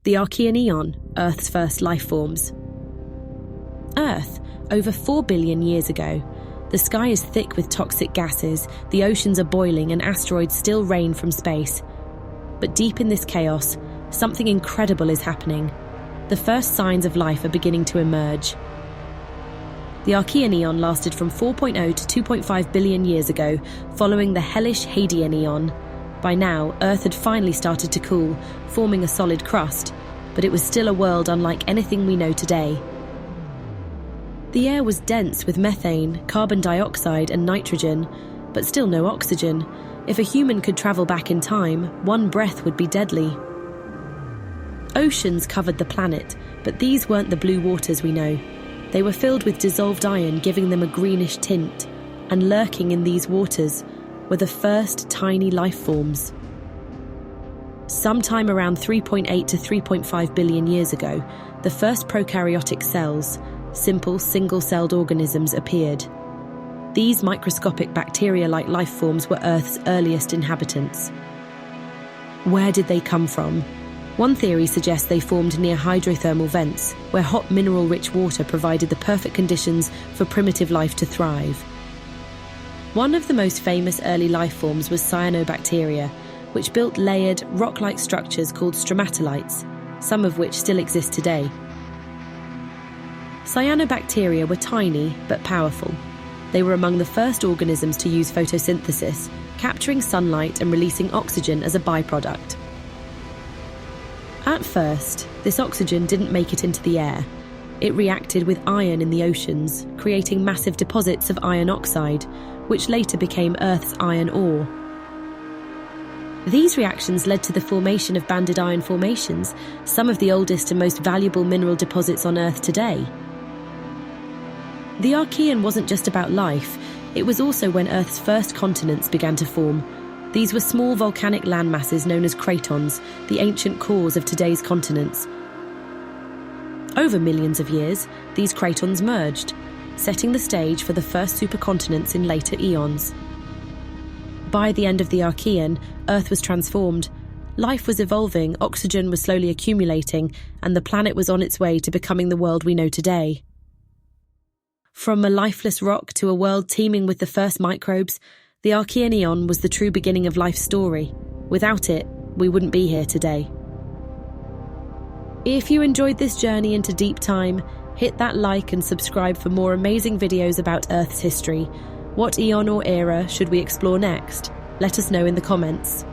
The Archean Eon, Earth's first life forms. Earth, over 4 billion years ago. The sky is thick with toxic gases, the oceans are boiling, and asteroids still rain from space. But deep in this chaos, something incredible is happening. The first signs of life are beginning to emerge. The Archean Eon lasted from 4.0 to 2.5 billion years ago, following the hellish Hadean Eon. By now, Earth had finally started to cool, forming a solid crust, but it was still a world unlike anything we know today. The air was dense with methane, carbon dioxide, and nitrogen, but still no oxygen. If a human could travel back in time, one breath would be deadly. Oceans covered the planet, but these weren't the blue waters we know. They were filled with dissolved iron, giving them a greenish tint, and lurking in these waters were the first tiny life forms. Sometime around 3.8 to 3.5 billion years ago, the first prokaryotic cells, simple single-celled organisms, appeared. These microscopic bacteria-like life forms were Earth's earliest inhabitants. Where did they come from? One theory suggests they formed near hydrothermal vents, where hot mineral-rich water provided the perfect conditions for primitive life to thrive. One of the most famous early life forms was cyanobacteria, which built layered, rock-like structures called stromatolites, some of which still exist today. Cyanobacteria were tiny but powerful. They were among the first organisms to use photosynthesis, capturing sunlight and releasing oxygen as a byproduct. At first, this oxygen didn't make it into the air. It reacted with iron in the oceans, creating massive deposits of iron oxide, which later became Earth's iron ore. These reactions led to the formation of banded iron formations, some of the oldest and most valuable mineral deposits on Earth today. The Archean wasn't just about life, it was also when Earth's first continents began to form. These were small volcanic landmasses known as cratons, the ancient cores of today's continents. Over millions of years, these cratons merged, setting the stage for the first supercontinents in later eons. By the end of the Archean, Earth was transformed. Life was evolving, oxygen was slowly accumulating, and the planet was on its way to becoming the world we know today. From a lifeless rock to a world teeming with the first microbes, the Archean Eon was the true beginning of life's story. Without it, we wouldn't be here today. If you enjoyed this journey into deep time, hit that like and subscribe for more amazing videos about Earth's history. What eon or era should we explore next? Let us know in the comments.